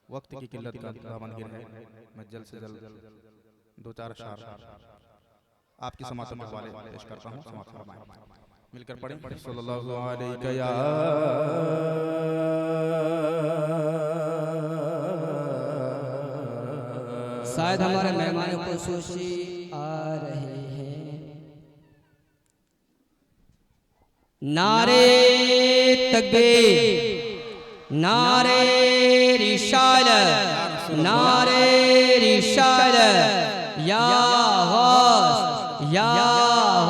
वक्त की किल्लत का दामन गिर है, मैं जल्द से जल्द दो चार अशआर आपकी समातों के हवाले पेश करता हूँ। समात फरमाएं, मिलकर पढ़ें। सल्लल्लाहु अलैहि या शायद हमारे मेहमान खुसूसी आ रहे हैं। नारे तकबीर, नारे रिसालत, नारे रिसालत, या गौस, या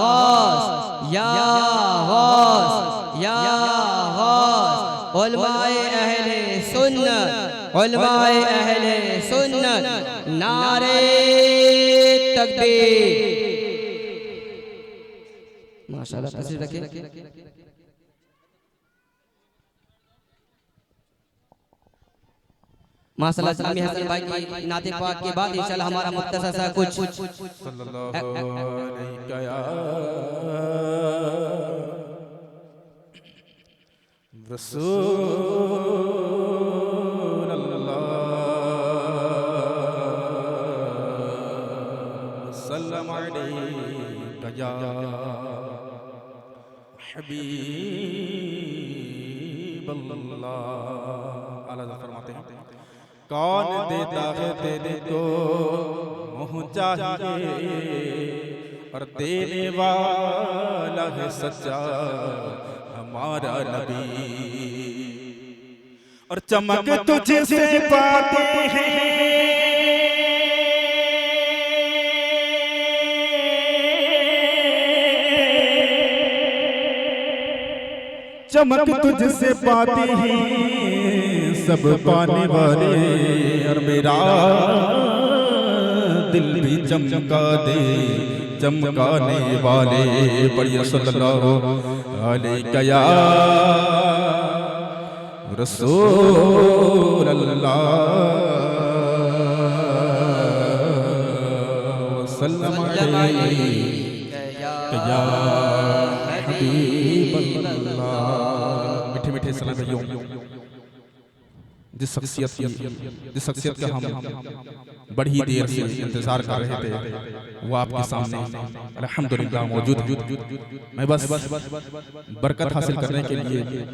गौस, या गौस, या गौस। उलमाए अहले सुन्नत, उलमाए अहले सुन्नत, नारे तकबीर। माशाअल्लाह, तशरीफ रखिए। माशाअल्लाह इस्लामी हसन भाई की नाते पाक के बाद इंशाअल्लाह हमारा मुख्तसर सा कुछ सल्लल्लाहु अलैहि या रसूल अल्लाह सल्लम अलैहि या हबीब अल्लाह। आला फरमाते हैं, कौन देता है देने को मुँह चाहिए, और देने वाला है सच्चा हमारा नबी। और चमक तुझसे पाते हैं चमक तुझसे पाते हैं सब पाने वाले, और मेरा दिल भी चमका दे चमकाने वाले। पढ़िए सल्लल्लाहु अलैहि या रसूल अल्लाह सल्लम अलैहि या हबीब अल्लाह। मीठे मीठे सलाम। जिस शख्सियत का हम बड़ी देर से इंतजार कर रहे थे, वो आपके सामने अल्हम्दुलिल्लाह मौजूद है। मैं बस बरकत हासिल करने के लिए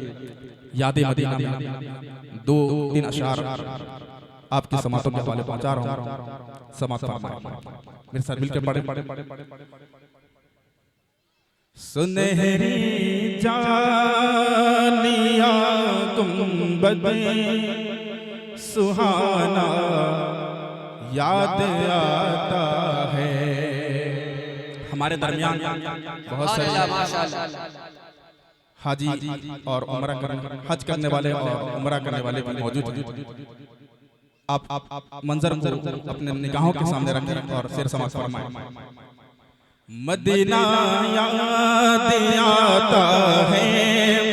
याद मदीना में 2-3 अशआर आपकी समातों के हवाले पहुंचा रहा हूँ। समात फरमाएं, मेरे साथ मिलकर पढ़े। सुनहरी जानिया गुंबद सुहाना याद आता है। हमारे दरमियान बहुत सारे हाजी और हज करने वाले और उम्रा करने वाले भी मौजूद हैं। आप मंजर को अपने निगाहों के सामने रखें और शेर समात फरमाएं। मदीना याद आता है,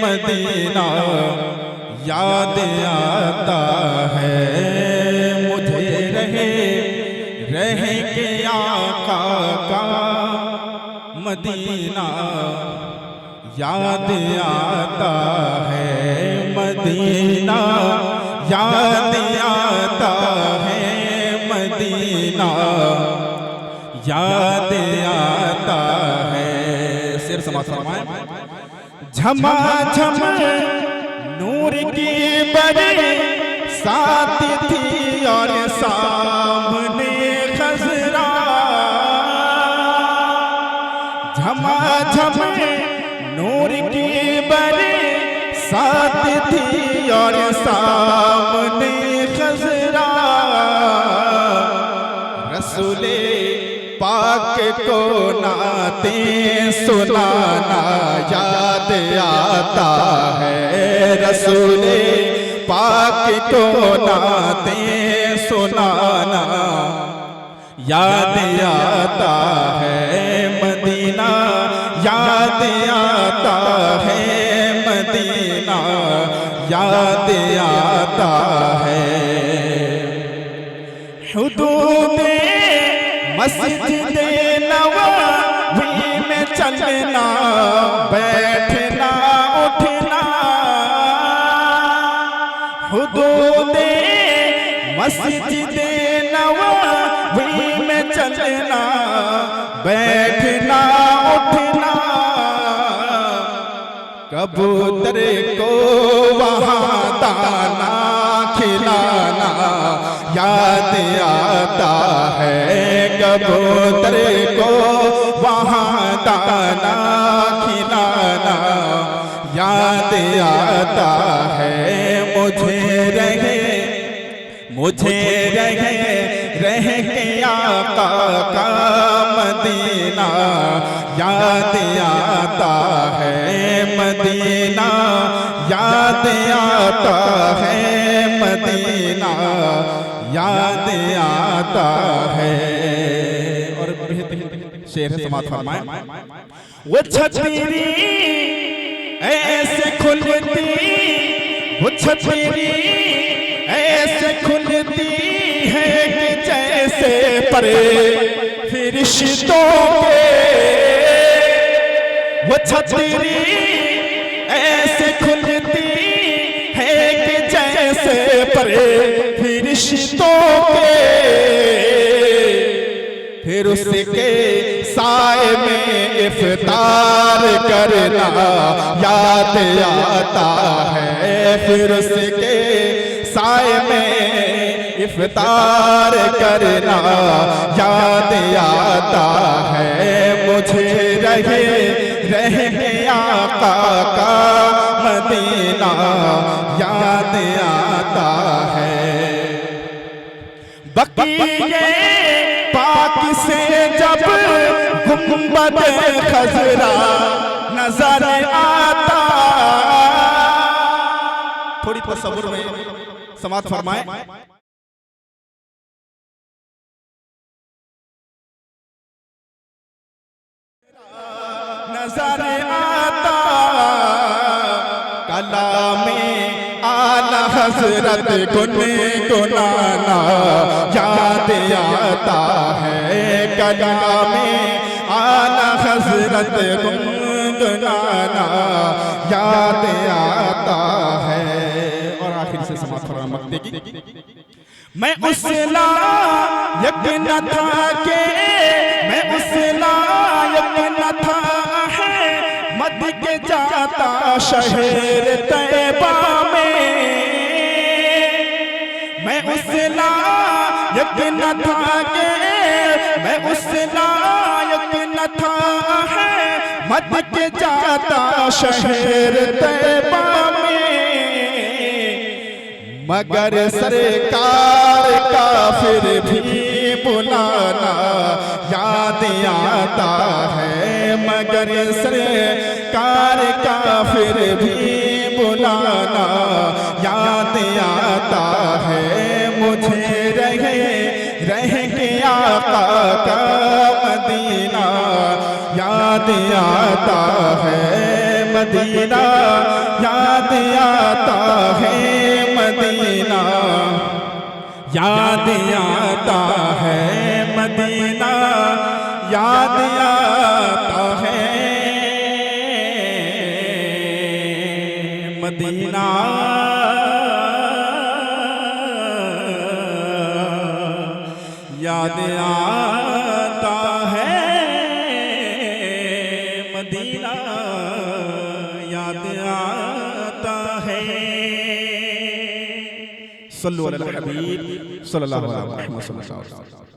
मदीना याद आता है, मुझे रह के आका का मदीना याद आता है, मदीना याद आता है, मदीना याद आता है। सिर समात फरमाएं। झमाझम नूर की बड़ी साथ थी और सामने खजरा, झमाझम नूर की बड़ी साथ थी और सामने खजरा। रसूले पाक को नाते सुनाना याद आता है, रसूले पाक को नाते सुनाना याद आता है, मदीना याद आता है, मदीना याद आता है। हुदूद मस्जिद नबवी में चलना बैठना उठना, हुदूद होते मस्जिद नबवी में चलना, बैठना उठना, कबूतर को वहाँ दाना खिलाना याद आता है। कबूतर को वहाँ दाना खिलाना याद आता है। मुझे रह के आका का मदीना याद आता है। मदीना याद आता है। मदीना याद आता है। और बेहतरीन शेर है, समात फरमाए। वो छतरी ऐसे खुलती, वो छतरी ऐसे खुलती है कि जैसे परे फरिश्तों के। वो छतरी ऐसे खुलती है कि जैसे परे फरिश्तों के। फिर उसके साए में इफ्तार करना याद आता है। फिर उसके साए में इफ्तार करना याद आता है। मुझे रह के आका का मदीना याद आता है। बकीए पाक से जब गुंबद खजरा नजर आता, थोड़ी तसव्वुर में समात फरमाए। नजर आता कलामे आला हजरत गुनगुनाना याद आता है। कलामे आला हजरत गुनगुनाना याद आता है। और आखिर से समात फरमाए मक्ते की। मैं उस लायक न था के, मैं उस लायक न था है मद के जाता शहर तैबा में। मैं उस लायक न था के, मैं उस लायक न था है मद के जाता शहर तैबा में। मगर सरकार का फिर भी बुलाना याद आता है। मगर सरकार का फिर भी बुलाना याद आता है। मुझे रह के आका का मदीना याद आता है। मदीना याद आता है। मदीना याद आता है। मदीना याद आता है। मदीना याद आता है। मदीना याद आता है। सल्लल्लाहु अलैहि वसल्लम सल्लल्लाहु अलैहि वसल्लम।